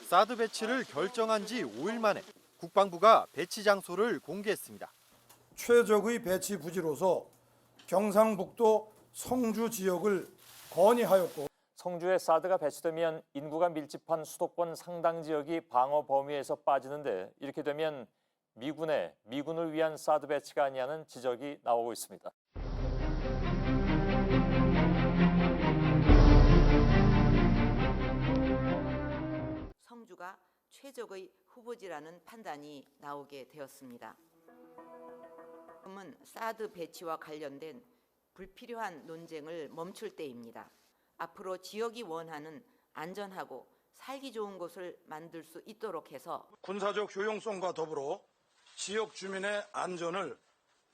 사드 배치를 결정한 지 5일 만에 국방부가 배치 장소를 공개했습니다. 최적의 배치 부지로서 경상북도 성주 지역을 건의하였고, 성주에 사드가 배치되면 인구가 밀집한 수도권 상당 지역이 방어 범위에서 빠지는데 이렇게 되면 미군을 위한 사드 배치가 아니냐는 지적이 나오고 있습니다. 성주가 최적의 후보지라는 판단이 나오게 되었습니다. 지금은 사드 배치와 관련된 불필요한 논쟁을 멈출 때입니다. 앞으로 지역이 원하는 안전하고 살기 좋은 곳을 만들 수 있도록 해서 군사적 효용성과 더불어 지역 주민의 안전을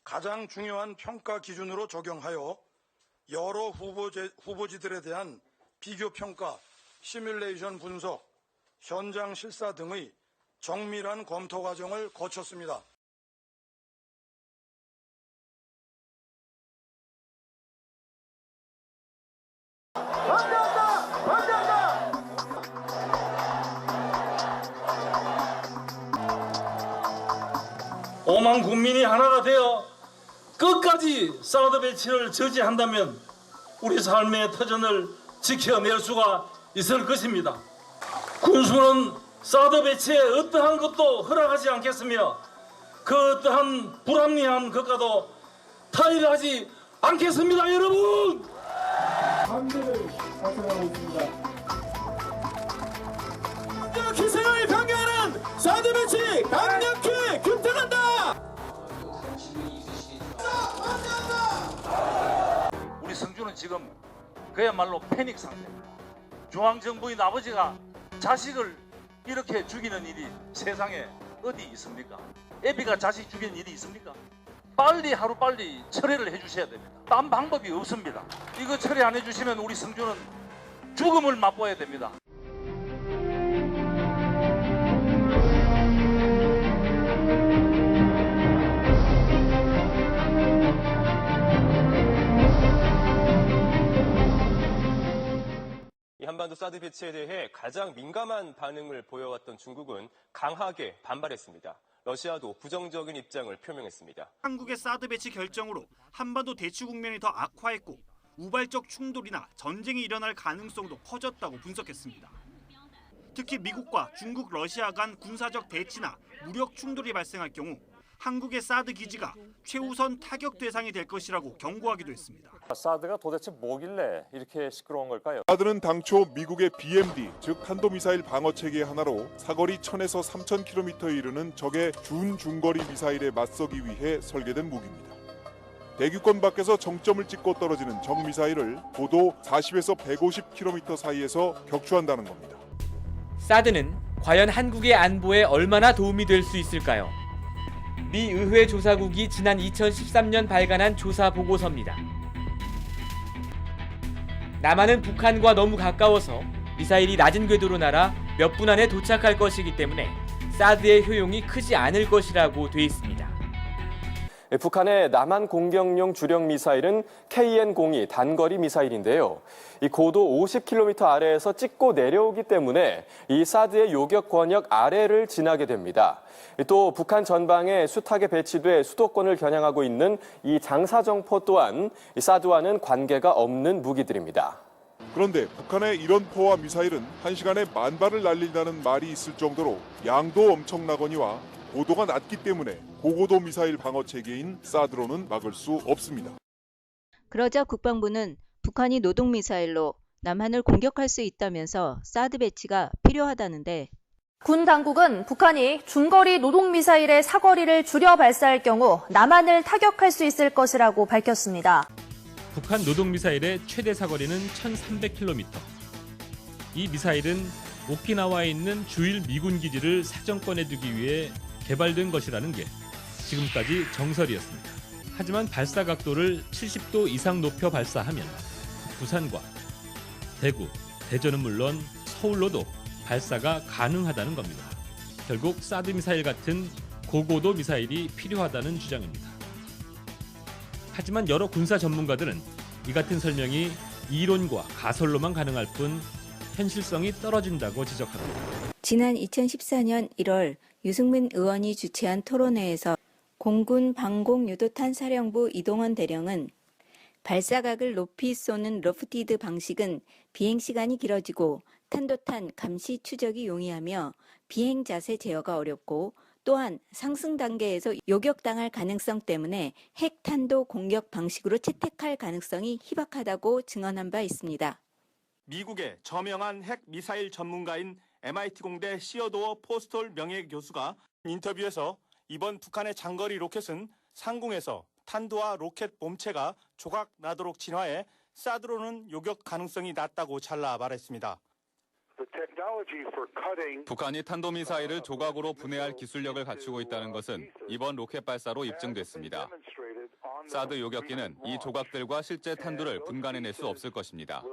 가장 중요한 평가 기준으로 적용하여 여러 후보지들에 대한 비교 평가, 시뮬레이션 분석, 현장 실사 등의 정밀한 검토 과정을 거쳤습니다. 오만 국민이 하나가 되어 끝까지 사드 배치를 저지한다면 우리 삶의 터전을 지켜낼 수가 있을 것입니다. 군수는 사드 배치에 어떠한 것도 허락하지 않겠으며 그 어떠한 불합리한 것과도 타협하지 않겠습니다, 여러분! 반대를 발표하고 있습니다. 기생을 강요하는 사드 배치 강력히 규탄한다. 우리 성주는 지금 그야말로 패닉 상태입니다. 중앙정부인 아버지가 자식을 이렇게 죽이는 일이 세상에 어디 있습니까? 애비가 자식 죽이는 일이 있습니까? 하루빨리 처리를 해주셔야 됩니다. 딴 방법이 없습니다. 이거 처리 안 해주시면 우리 성주는 죽음을 맛보아야 됩니다. 이 한반도 사드 배치에 대해 가장 민감한 반응을 보여왔던 중국은 강하게 반발했습니다. 러시아도 부정적인 입장을 표명했습니다. 한국의 사드 배치 결정으로 한반도 대치 국면이 더 악화했고 우발적 충돌이나 전쟁이 일어날 가능성도 커졌다고 분석했습니다. 특히 미국과 중국, 러시아 간 군사적 대치나 무력 충돌이 발생할 경우 한국의 사드 기지가 최우선 타격 대상이 될 것이라고 경고하기도 했습니다. 사드가 도대체 뭐길래 이렇게 시끄러운 걸까요? 사드는 당초 미국의 BMD, 즉 탄도미사일 방어체계 하나로 사거리 1000에서 3000km에 이르는 적의 중거리 미사일에 맞서기 위해 설계된 무기입니다. 대기권 밖에서 정점을 찍고 떨어지는 적 미사일을 고도 40에서 150km 사이에서 격추한다는 겁니다. 사드는 과연 한국의 안보에 얼마나 도움이 될 수 있을까요? 미 의회 조사국이 지난 2013년 발간한 조사 보고서입니다. 남한은 북한과 너무 가까워서 미사일이 낮은 궤도로 날아 몇 분 안에 도착할 것이기 때문에 사드의 효용이 크지 않을 것이라고 돼 있습니다. 북한의 남한 공격용 주력 미사일은 KN-02 단거리 미사일인데요. 이 고도 50km 아래에서 찍고 내려오기 때문에 이 사드의 요격 권역 아래를 지나게 됩니다. 또 북한 전방에 숱하게 배치돼 수도권을 겨냥하고 있는 이 장사정포 또한 이 사드와는 관계가 없는 무기들입니다. 그런데 북한의 이런 포와 미사일은 1시간에 10,000발을 날린다는 말이 있을 정도로 양도 엄청나거니와 고도가 낮기 때문에 고고도 미사일 방어 체계인 사드로는 막을 수 없습니다. 그러자 국방부는 북한이 노동미사일로 남한을 공격할 수 있다면서 사드 배치가 필요하다는데, 군 당국은 북한이 중거리 노동미사일의 사거리를 줄여 발사할 경우 남한을 타격할 수 있을 것이라고 밝혔습니다. 북한 노동미사일의 최대 사거리는 1300km. 이 미사일은 오키나와에 있는 주일 미군 기지를 사정권에 두기 위해 개발된 것이라는 게 지금까지 정설이었습니다. 하지만 발사 각도를 70도 이상 높여 발사하면 부산과 대구, 대전은 물론 서울로도 발사가 가능하다는 겁니다. 결국 사드 미사일 같은 고고도 미사일이 필요하다는 주장입니다. 하지만 여러 군사 전문가들은 이 같은 설명이 이론과 가설로만 가능할 뿐 현실성이 떨어진다고 지적합니다. 지난 2014년 1월 유승민 의원이 주최한 토론회에서 공군 방공유도탄 사령부 이동원 대령은 발사각을 높이 쏘는 러프티드 방식은 비행시간이 길어지고 탄도탄 감시 추적이 용이하며 비행 자세 제어가 어렵고 또한 상승 단계에서 요격당할 가능성 때문에 핵탄도 공격 방식으로 채택할 가능성이 희박하다고 증언한 바 있습니다. 미국의 저명한 핵 미사일 전문가인 MIT 공대 시어도어 포스톨 명예교수가 인터뷰에서 이번 북한의 장거리 로켓은 상공에서 탄두와 로켓 몸체가 조각 나도록 진화해 사드로는 요격 가능성이 낮다고 잘라 말했습니다. 북한이 탄도미사일을 조각으로 분해할 기술력을 갖추고 있다는 것은 이번 로켓 발사로 입증됐습니다. 사드 요격기는 이 조각들과 실제 탄두를 분간해낼 수 없을 것입니다.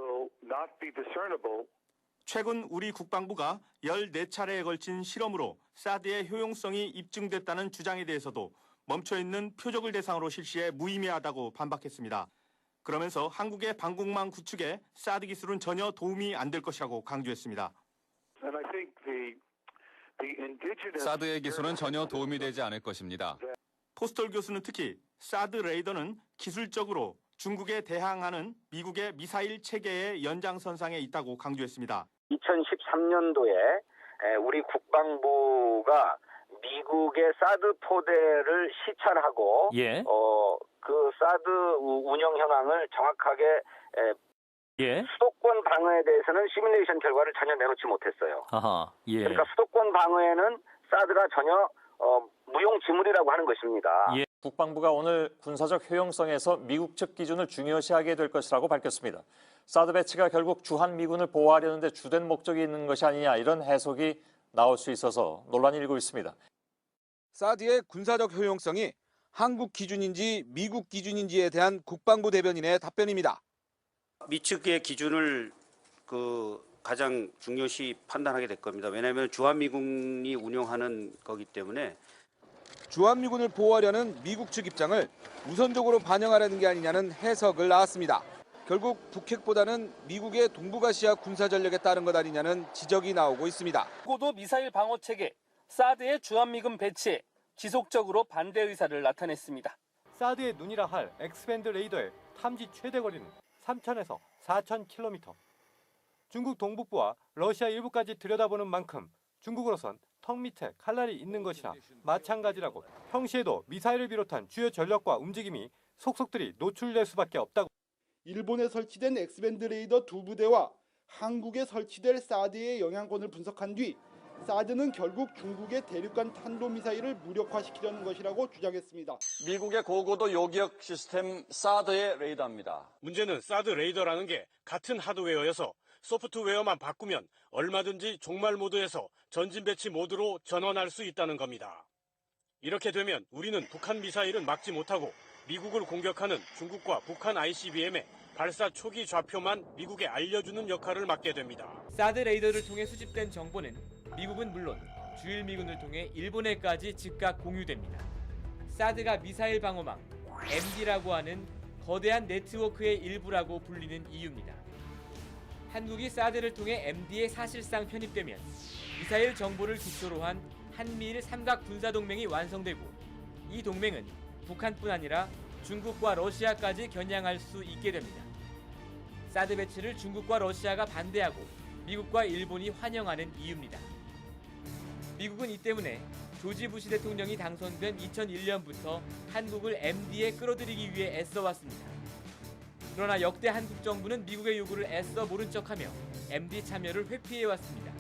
최근 우리 국방부가 14차례에 걸친 실험으로 사드의 효용성이 입증됐다는 주장에 대해서도 멈춰있는 표적을 대상으로 실시해 무의미하다고 반박했습니다. 그러면서 한국의 방공망 구축에 사드 기술은 전혀 도움이 안 될 것이라고 강조했습니다. 사드의 기술은 전혀 도움이 되지 않을 것입니다. 포스톨 교수는 특히 사드 레이더는 기술적으로 중국에 대항하는 미국의 미사일 체계의 연장선상에 있다고 강조했습니다. 2013년도에 우리 국방부가 미국의 사드 포대를 시찰하고 그 사드 운영 현황을 정확하게 수도권 방어에 대해서는 시뮬레이션 결과를 전혀 내놓지 못했어요. 그러니까 수도권 방어에는 사드가 전혀 무용지물이라고 하는 것입니다. 국방부가 오늘 군사적 효용성에서 미국 측 기준을 중요시하게 될 것이라고 밝혔습니다. 사드 배치가 결국 주한미군을 보호하려는데 주된 목적이 있는 것이 아니냐 이런 해석이 나올 수 있어서 논란이 일고 있습니다. 사드의 군사적 효용성이 한국 기준인지 미국 기준인지에 대한 국방부 대변인의 답변입니다. 미 측의 기준을 가장 중요시 판단하게 될 겁니다. 왜냐하면 주한미군이 운영하는 거기 때문에 주한미군을 보호하려는 미국 측 입장을 우선적으로 반영하려는 게 아니냐는 해석을 낳았습니다. 결국 북핵보다는 미국의 동북아시아 군사전력에 따른 것 아니냐는 지적이 나오고 있습니다. 고도 미사일 방어 체계 사드의 주한미군 배치에 지속적으로 반대 의사를 나타냈습니다. 사드의 눈이라 할 엑스밴드 레이더의 탐지 최대 거리는 3,000에서 4,000km. 중국 동북부와 러시아 일부까지 들여다보는 만큼 중국으로선 턱 밑에 칼날이 있는 것이나 마찬가지라고 평시에도 미사일을 비롯한 주요 전력과 움직임이 속속들이 노출될 수밖에 없다고. 일본에 설치된 엑스밴드 레이더 2부대와 한국에 설치될 사드의 영향권을 분석한 뒤 사드는 결국 중국의 대륙간 탄도미사일을 무력화시키려는 것이라고 주장했습니다. 미국의 고고도 요격 시스템 사드의 레이더입니다. 문제는 사드 레이더라는 게 같은 하드웨어여서 소프트웨어만 바꾸면 얼마든지 종말 모드에서 전진 배치 모드로 전환할 수 있다는 겁니다. 이렇게 되면 우리는 북한 미사일은 막지 못하고 미국을 공격하는 중국과 북한 ICBM의 발사 초기 좌표만 미국에 알려주는 역할을 맡게 됩니다. 사드 레이더를 통해 수집된 정보는 미국은 물론 주일 미군을 통해 일본에까지 즉각 공유됩니다. 사드가 미사일 방어망, MD라고 하는 거대한 네트워크의 일부라고 불리는 이유입니다. 한국이 사드를 통해 MD에 사실상 편입되면 미사일 정보를 기초로 한 한미일 삼각 군사동맹이 완성되고 이 동맹은 북한뿐 아니라 중국과 러시아까지 겨냥할 수 있게 됩니다. 사드 배치를 중국과 러시아가 반대하고 미국과 일본이 환영하는 이유입니다. 미국은 이 때문에 조지 부시 대통령이 당선된 2001년부터 한국을 MD에 끌어들이기 위해 애써왔습니다. 그러나 역대 한국 정부는 미국의 요구를 애써 모른 척하며 MD 참여를 회피해왔습니다.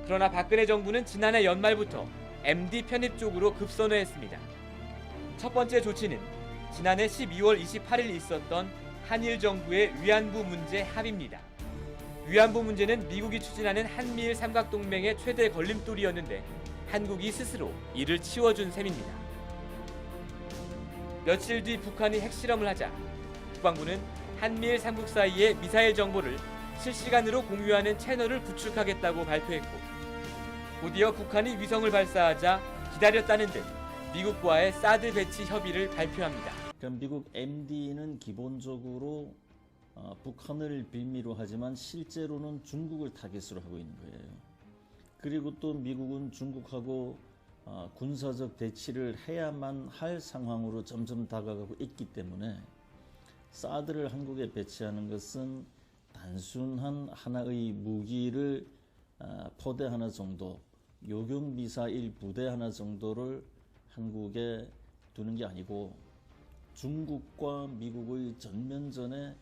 그러나 박근혜 정부는 지난해 연말부터 MD 편입 쪽으로 급선회했습니다. 첫 번째 조치는 지난해 12월 28일 있었던 한일 정부의 위안부 문제 합의입니다. 위안부 문제는 미국이 추진하는 한미일 삼각동맹의 최대 걸림돌이었는데 한국이 스스로 이를 치워준 셈입니다. 며칠 뒤 북한이 핵실험을 하자 국방부는 한미일 삼국 사이의 미사일 정보를 실시간으로 공유하는 채널을 구축하겠다고 발표했고 곧이어 북한이 위성을 발사하자 기다렸다는 듯 미국과의 사드 배치 협의를 발표합니다. 미국 MD는 기본적으로 북한을 빌미로 하지만 실제로는 중국을 타깃으로 하고 있는 거예요. 그리고 또 미국은 중국하고 군사적 대치를 해야만 할 상황으로 점점 다가가고 있기 때문에 사드를 한국에 배치하는 것은 단순한 하나의 무기를 포대 하나 정도, 요격 미사일 부대 하나 정도를 한국에 두는 게 아니고 중국과 미국의 전면전에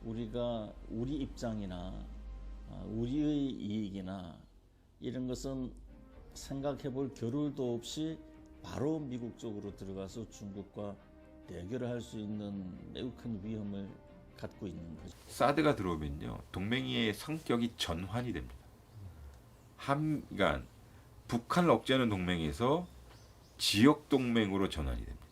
우리가 우리 입장이나 우리의 이익이나 이런 것은 생각해 볼 겨를도 없이 바로 미국 쪽으로 들어가서 중국과 대결을 할 수 있는 매우 큰 위험을 갖고 있는 거죠. 사드가 들어오면요, 동맹의 성격이 전환이 됩니다. 그러니까 북한을 억제하는 동맹에서 지역 동맹으로 전환이 됩니다.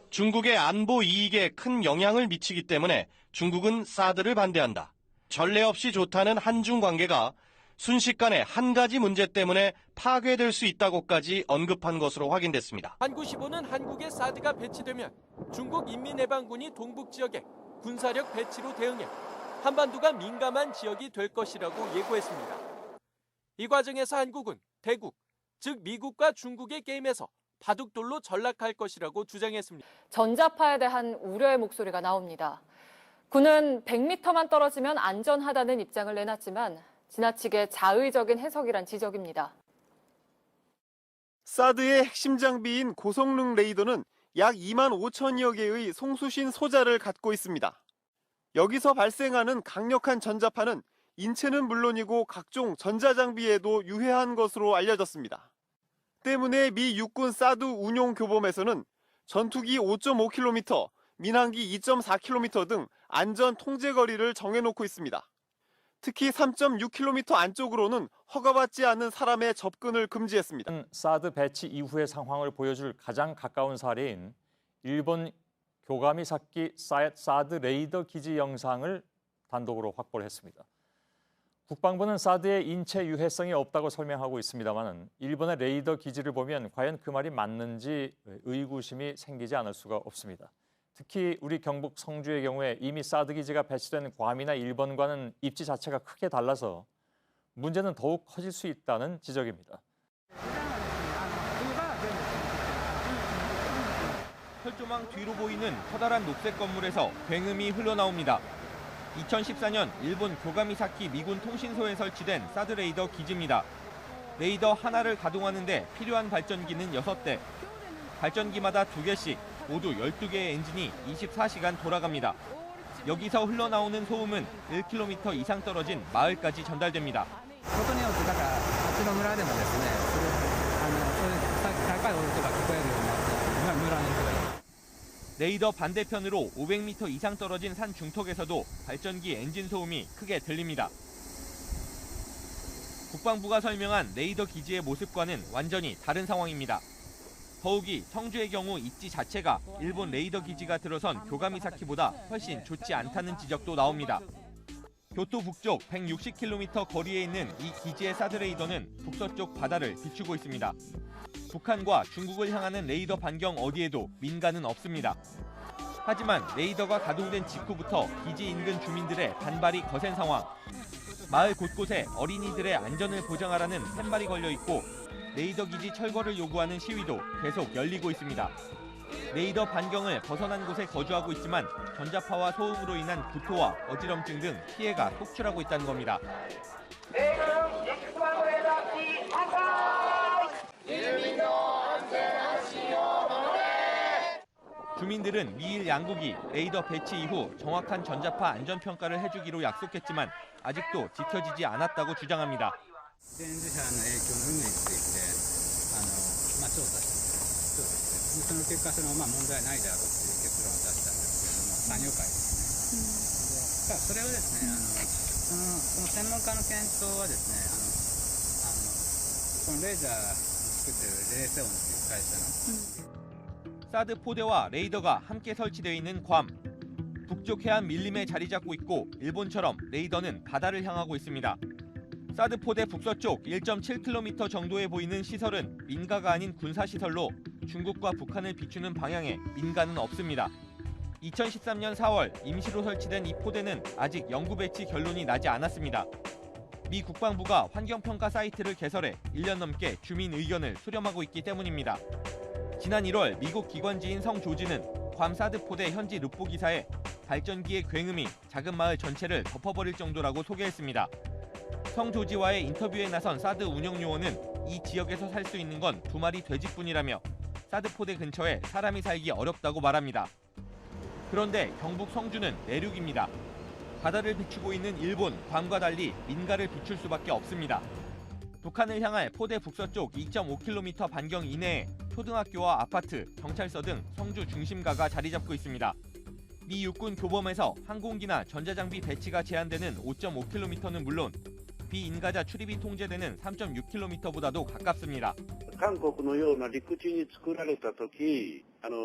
중국의 안보 이익에 큰 영향을 미치기 때문에 중국은 사드를 반대한다. 전례 없이 좋다는 한중 관계가 순식간에 한 가지 문제 때문에 파괴될 수 있다고까지 언급한 것으로 확인됐습니다. 한국15는 한국에 사드가 배치되면 중국 인민해방군이 동북 지역에 군사력 배치로 대응해 한반도가 민감한 지역이 될 것이라고 예고했습니다. 이 과정에서 한국은 대국, 즉 미국과 중국의 게임에서 바둑돌로 전락할 것이라고 주장했습니다. 전자파에 대한 우려의 목소리가 나옵니다. 군은 100m만 떨어지면 안전하다는 입장을 내놨지만 지나치게 자의적인 해석이란 지적입니다. 사드의 핵심 장비인 고성능 레이더는 약 2만 5천여 개의 송수신 소자를 갖고 있습니다. 여기서 발생하는 강력한 전자파는 인체는 물론이고 각종 전자장비에도 유해한 것으로 알려졌습니다. 때문에 미 육군 사드 운용 교범에서는 전투기 5.5km, 민항기 2.4km 등 안전 통제 거리를 정해놓고 있습니다. 특히 3.6km 안쪽으로는 허가받지 않은 사람의 접근을 금지했습니다. 사드 배치 이후의 상황을 보여줄 가장 가까운 사례인 일본 교가미사키 사드 레이더 기지 영상을 단독으로 확보를 했습니다. 국방부는 사드의 인체 유해성이 없다고 설명하고 있습니다만 일본의 레이더 기지를 보면 과연 그 말이 맞는지 의구심이 생기지 않을 수가 없습니다. 특히 우리 경북 성주의 경우에 이미 사드 기지가 배치된 괌이나 일본과는 입지 자체가 크게 달라서 문제는 더욱 커질 수 있다는 지적입니다. 철조망 뒤로 보이는 커다란 녹색 건물에서 굉음이 흘러나옵니다. 2014년 일본 교가미사키 미군 통신소에 설치된 사드 레이더 기지입니다. 레이더 하나를 가동하는데 필요한 발전기는 6대. 발전기마다 2개씩 모두 12개의 엔진이 24시간 돌아갑니다. 여기서 흘러나오는 소음은 1km 이상 떨어진 마을까지 전달됩니다. 레이더 반대편으로 500m 이상 떨어진 산 중턱에서도 발전기 엔진 소음이 크게 들립니다. 국방부가 설명한 레이더 기지의 모습과는 완전히 다른 상황입니다. 더욱이 성주의 경우 입지 자체가 일본 레이더 기지가 들어선 교가미사키보다 훨씬 좋지 않다는 지적도 나옵니다. 교토 북쪽 160km 거리에 있는 이 기지의 사드 레이더는 북서쪽 바다를 비추고 있습니다. 북한과 중국을 향하는 레이더 반경 어디에도 민가는 없습니다. 하지만 레이더가 가동된 직후부터 기지 인근 주민들의 반발이 거센 상황. 마을 곳곳에 어린이들의 안전을 보장하라는 팻말이 걸려 있고 레이더 기지 철거를 요구하는 시위도 계속 열리고 있습니다. 레이더 반경을 벗어난 곳에 거주하고 있지만 전자파와 소음으로 인한 구토와 어지럼증 등 피해가 속출하고 있다는 겁니다. 주민들은 미일 양국이 레이더 배치 이후 정확한 전자파 안전평가를 해주기로 약속했지만 아직도 지켜지지 않았다고 주장합니다. 電磁波の影響の有無について調査してその結果問題ないであろうという結論を出したんですけれども、産業界ですね。それをですね、その専門家の検討はですね、このレーザーを作っているレーセオンという会社の사드 포대와 레이더가 함께 설치되어 있는 괌. 북쪽 해안 밀림에 자리 잡고 있고 일본처럼 레이더는 바다를 향하고 있습니다. 사드 포대 북서쪽 1.7km 정도에 보이는 시설은 민가가 아닌 군사시설로 중국과 북한을 비추는 방향에 민가는 없습니다. 2013년 4월 임시로 설치된 이 포대는 아직 영구 배치 결론이 나지 않았습니다. 미 국방부가 환경평가 사이트를 개설해 1년 넘게 주민 의견을 수렴하고 있기 때문입니다. 지난 1월 미국 기관지인 성 조지는 괌 사드 포대 현지 르포 기사에 발전기의 굉음이 작은 마을 전체를 덮어버릴 정도라고 소개했습니다. 성 조지와의 인터뷰에 나선 사드 운영 요원은 이 지역에서 살 수 있는 건 2마리 돼지뿐이라며 사드 포대 근처에 사람이 살기 어렵다고 말합니다. 그런데 경북 성주는 내륙입니다. 바다를 비추고 있는 일본, 괌과 달리 민가를 비출 수밖에 없습니다. 북한을 향할 포대 북서쪽 2.5km 반경 이내에 초등학교와 아파트, 경찰서 등 성주 중심가가 자리 잡고 있습니다. 미 육군 교범에서 항공기나 전자장비 배치가 제한되는 5.5km는 물론 비인가자 출입이 통제되는 3.6km보다도 가깝습니다. 韓国のような陸地に作られた時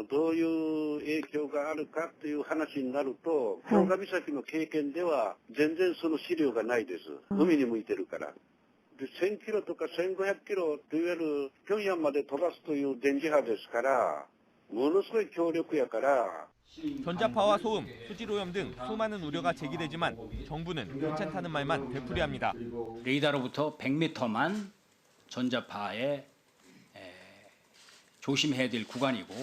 どういう影響があるかという話になると京上岬の経験では全然その資料がないです。海に向いてるから。で1000キロとか1500キロといわゆる平壌まで飛ばすという電磁波ですからものすごい強力やから 전자파와 소음, 수질오염 등 수많은 우려가 제기되지만 정부는 괜찮다는 말만 되풀이합니다. 레이더로부터 100m만 전자파에 조심해야 될 구간이고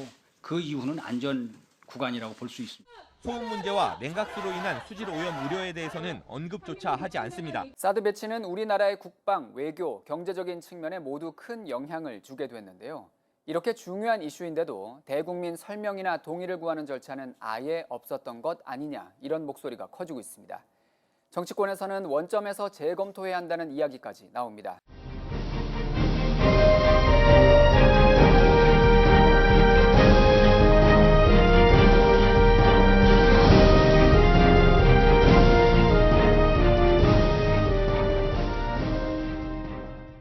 그 이후는 안전 구간이라고 볼 수 있습니다. 소음 문제와 냉각수로 인한 수질 오염 우려에 대해서는 언급조차 하지 않습니다. 사드 배치는 우리나라의 국방, 외교, 경제적인 측면에 모두 큰 영향을 주게 됐는데요. 이렇게 중요한 이슈인데도 대국민 설명이나 동의를 구하는 절차는 아예 없었던 것 아니냐 이런 목소리가 커지고 있습니다. 정치권에서는 원점에서 재검토해야 한다는 이야기까지 나옵니다.